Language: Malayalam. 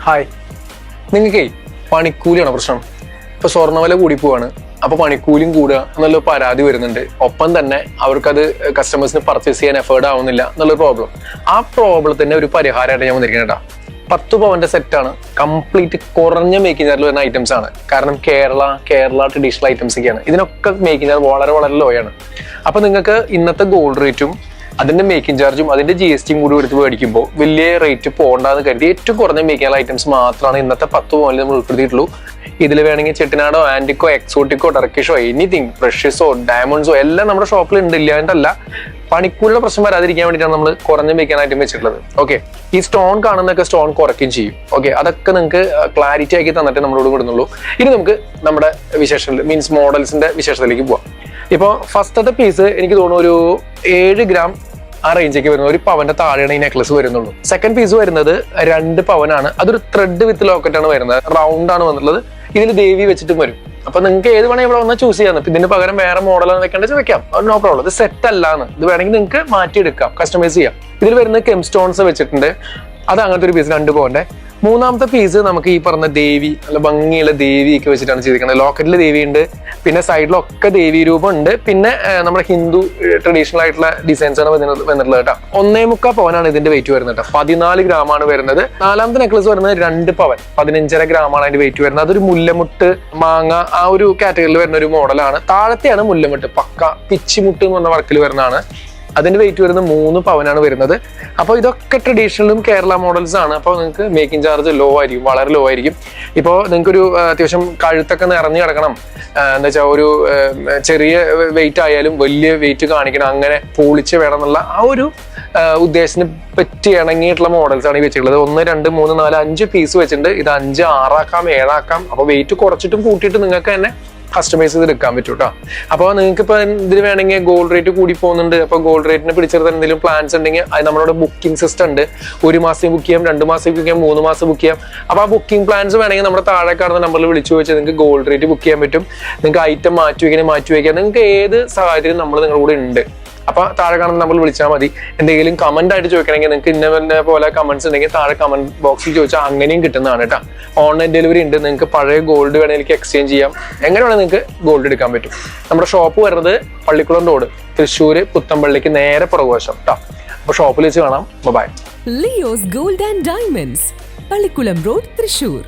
ഹായ്, നിങ്ങൾക്കേ പണിക്കൂലിയാണ് പ്രശ്നം. ഇപ്പൊ സ്വർണ്ണവില കൂടി പോവാണ്, അപ്പൊ പണിക്കൂലിയും കൂടുക എന്നുള്ള പരാതി വരുന്നുണ്ട്. ഒപ്പം തന്നെ അവർക്കത് കസ്റ്റമേഴ്സിന് പർച്ചേസ് ചെയ്യാൻ എഫേർഡ് ആവുന്നില്ല എന്നുള്ളൊരു പ്രോബ്ലം. ആ പ്രോബ്ലത്തിന്റെ ഒരു പരിഹാരമായിട്ട് ഞാൻ വന്നിരിക്കുന്നത് 10 പവന്റെ സെറ്റാണ്. കംപ്ലീറ്റ് കുറഞ്ഞ മേക്കിംഗ് ചാർജിൽ വരുന്ന ഐറ്റംസ് ആണ്. കാരണം കേരള ട്രഡീഷണൽ ഐറ്റംസ് ഒക്കെയാണ്. ഇതിനൊക്കെ മേക്കിംഗ് ചാർജ് വളരെ ലോ ആണ്. അപ്പൊ നിങ്ങൾക്ക് ഇന്നത്തെ ഗോൾഡ് റേറ്റും അതിന്റെ മേക്കിംഗ് ചാർജും അതിന്റെ GSTയും കൂടി എടുത്ത് മേടിക്കുമ്പോൾ വലിയ റേറ്റ് പോകണ്ടെന്ന് കരുതി ഏറ്റവും കുറഞ്ഞ മേക്കിംഗ് ഐറ്റംസ് മാത്രമാണ് ഇന്നത്തെ 10 പവനിൽ നമ്മൾ ഉൾപ്പെടുത്തിയിട്ടുള്ളൂ. ഇതിൽ വേണമെങ്കിൽ ചെട്ടിനാടോ, ആന്റിക്കോ, എക്സോട്ടിക്കോ, ടർക്കിഷോ, എനിത്തിങ്, പ്രഷ്യസോ, ഡയമണ്ട്സോ എല്ലാം നമ്മുടെ ഷോപ്പിൽ ഉണ്ട്. ഇല്ലാണ്ടല്ല, പണിക്കൂലിയുടെ പ്രശ്നം വരാതിരിക്കാൻ വേണ്ടിയിട്ടാണ് നമ്മൾ കുറഞ്ഞ മേക്കിംഗ് ഐറ്റം വെച്ചിട്ടുള്ളത്. ഓക്കെ, ഈ സ്റ്റോൺ കാണുന്നൊക്കെ സ്റ്റോൺ കുറയ്ക്കുകയും ചെയ്യും. ഓക്കെ, അതൊക്കെ നിങ്ങൾക്ക് ക്ലാരിറ്റി ആക്കി തന്നിട്ട് നമ്മളോട് വിടുന്നുള്ളൂ. ഇനി നമുക്ക് നമ്മുടെ മീൻസ് മോഡൽസിന്റെ വിശേഷത്തിലേക്ക് പോവാം. ഇപ്പോൾ ഫസ്റ്റത്തെ പീസ് എനിക്ക് തോന്നുന്നു ഒരു 7 ഗ്രാം ആ റേഞ്ചൊക്കെ വരുന്നത്. 1 പവന്റെ താഴെയാണ് ഈ നെക്ലസ് വരുന്നുള്ളൂ. സെക്കൻഡ് പീസ് വരുന്നത് 2 പവനാണ്. അതൊരു ത്രെഡ് വിത്ത് ലോക്കറ്റ് ആണ് വരുന്നത്. റൗണ്ട് ആണ് വന്നിട്ടുള്ളത്. ഇതിൽ ദേവി വെച്ചിട്ടും വരും. അപ്പൊ നിങ്ങൾക്ക് ഏത് വേണമെങ്കിൽ ഇവിടെ വന്നാൽ ചൂസ് ചെയ്യാം. ഇതിന് പകരം വേറെ മോഡലാണ് വെക്കേണ്ടത് വെക്കാം, നോ പ്രോബ്ലം. ഇത് സെറ്റ് അല്ലാന്ന്, ഇത് വേണമെങ്കിൽ നിങ്ങൾക്ക് മാറ്റിയെടുക്കാം, കസ്റ്റമൈസ് ചെയ്യാം. ഇതിൽ വരുന്ന കെം സ്റ്റോൺസ് വെച്ചിട്ടുണ്ട്. അത് അങ്ങനത്തെ ഒരു പീസ് 2 പവന്റെ. മൂന്നാമത്തെ പീസ് നമുക്ക് ഈ പറഞ്ഞ ദേവി, നല്ല ഭംഗിയുള്ള ദേവിയൊക്കെ വെച്ചിട്ടാണ് ചെയ്തിരിക്കുന്നത്. ലോക്കറ്റിൽ ദേവി ഉണ്ട്, പിന്നെ സൈഡിലൊക്കെ ദേവി രൂപം ഉണ്ട്. പിന്നെ നമ്മുടെ ഹിന്ദു ട്രഡീഷണൽ ആയിട്ടുള്ള ഡിസൈൻസ് ആണ് വന്നിട്ടുള്ളത് കേട്ടോ. 1.25 പവനാണ് ഇതിന്റെ വെയിറ്റ് വരുന്നത് കേട്ടോ. 14 ഗ്രാമാണ് വരുന്നത്. നാലാമത്തെ നെക്ലസ് വരുന്നത് 2 പവൻ, 15.5 ഗ്രാമാണ് അതിന്റെ വെയിറ്റ് വരുന്നത്. അതൊരു മുല്ലമുട്ട്, മാങ്ങ ആ ഒരു കാറ്റഗറിയിൽ വരുന്ന ഒരു മോഡലാണ്. താഴത്തെയാണ് മുല്ലമുട്ട്, പക്ക പിച്ചിമുട്ട് എന്ന് പറഞ്ഞ വർക്കിൽ വരുന്നതാണ്. അതിന്റെ വെയിറ്റ് വരുന്നത് 3 പവനാണ് വരുന്നത്. അപ്പോൾ ഇതൊക്കെ ട്രഡീഷണലും കേരള മോഡൽസ് ആണ്. അപ്പോൾ നിങ്ങൾക്ക് മേക്കിംഗ് ചാർജ് ലോ ആയിരിക്കും, വളരെ ലോ ആയിരിക്കും. ഇപ്പോൾ നിങ്ങൾക്കൊരു അത്യാവശ്യം കഴുത്തൊക്കെ നിറഞ്ഞു കിടക്കണം, എന്താ വെച്ചാൽ ഒരു ചെറിയ വെയിറ്റ് ആയാലും വലിയ വെയിറ്റ് കാണിക്കണം, അങ്ങനെ പൊളിച്ച് വേണം എന്നുള്ള ആ ഒരു ഉദ്ദേശത്തിന് പറ്റി ഇണങ്ങിയിട്ടുള്ള മോഡൽസ് ആണ് ഈ വെച്ചിട്ടുള്ളത്. 1, 2, 3, 4, 5 പീസ് വെച്ചിട്ടുണ്ട്. ഇത് 5, 6 ആക്കാം, 7 ആക്കാം. അപ്പോൾ വെയിറ്റ് കുറച്ചിട്ടും കൂട്ടിയിട്ട് നിങ്ങൾക്ക് തന്നെ കസ്റ്റമൈസ് ചെയ്ത് എടുക്കാൻ പറ്റും കേട്ടോ. അപ്പോൾ നിങ്ങൾക്ക് ഇപ്പൊ ഇതിന് വേണമെങ്കിൽ ഗോൾഡ് റേറ്റ് കൂടി പോകുന്നുണ്ട്. അപ്പോൾ ഗോൾഡ് റേറ്റിനെ പിടിച്ചെടുത്ത എന്തെങ്കിലും പ്ലാൻസ് ഉണ്ടെങ്കിൽ അത് നമ്മളോട് ബുക്കിംഗ് സിസ്റ്റം ഉണ്ട്. 1 മാസം ബുക്ക് ചെയ്യാം, 2 മാസം ബുക്ക് ചെയ്യാം, 3 മാസം ബുക്ക് ചെയ്യാം. അപ്പോൾ ആ ബുക്കിംഗ് പ്ലാൻസ് വേണമെങ്കിൽ നമ്മുടെ താഴെ കാണുന്ന നമ്പറിൽ വിളിച്ചു ചോദിച്ചാൽ നിങ്ങൾക്ക് ഗോൾഡ് റേറ്റ് ബുക്ക് ചെയ്യാൻ പറ്റും. നിങ്ങൾക്ക് ഐറ്റം മാറ്റി വയ്ക്കാം. നിങ്ങൾക്ക് ഏത് സാഹചര്യം നമ്മൾ നിങ്ങളുടെ കൂടെ ഉണ്ട്. അപ്പൊ താഴെ കാണുന്ന നമ്മൾ വിളിച്ചാൽ മതി. എന്തെങ്കിലും കമന്റ് ആയിട്ട് ചോദിക്കണമെങ്കിൽ നിങ്ങൾക്ക് ഇന്ന പോലെ കമന്റ്സ് ഉണ്ടെങ്കിൽ താഴെ കമന്റ് ബോക്സിൽ ചോദിച്ചാൽ അങ്ങനെയും കിട്ടുന്നതാണ് കേട്ടോ. ഓൺലൈൻ ഡെലിവറി ഉണ്ട്. നിങ്ങൾക്ക് പഴയ ഗോൾഡ് വേണമെങ്കിൽ എക്സ്ചേഞ്ച് ചെയ്യാം. എങ്ങനെ വേണമെങ്കിൽ നിങ്ങൾക്ക് ഗോൾഡ് എടുക്കാൻ പറ്റും. നമ്മുടെ ഷോപ്പ് വരുന്നത് പള്ളിക്കുളം റോഡ്, തൃശ്ശൂർ പുത്തമ്പള്ളിക്ക് നേരെ പുറകുവശം കേട്ടോ. അപ്പൊ ഷോപ്പിൽ വെച്ച് കാണാം. Bye. Leo's gold and diamonds, Pallikulam road, Thrissur.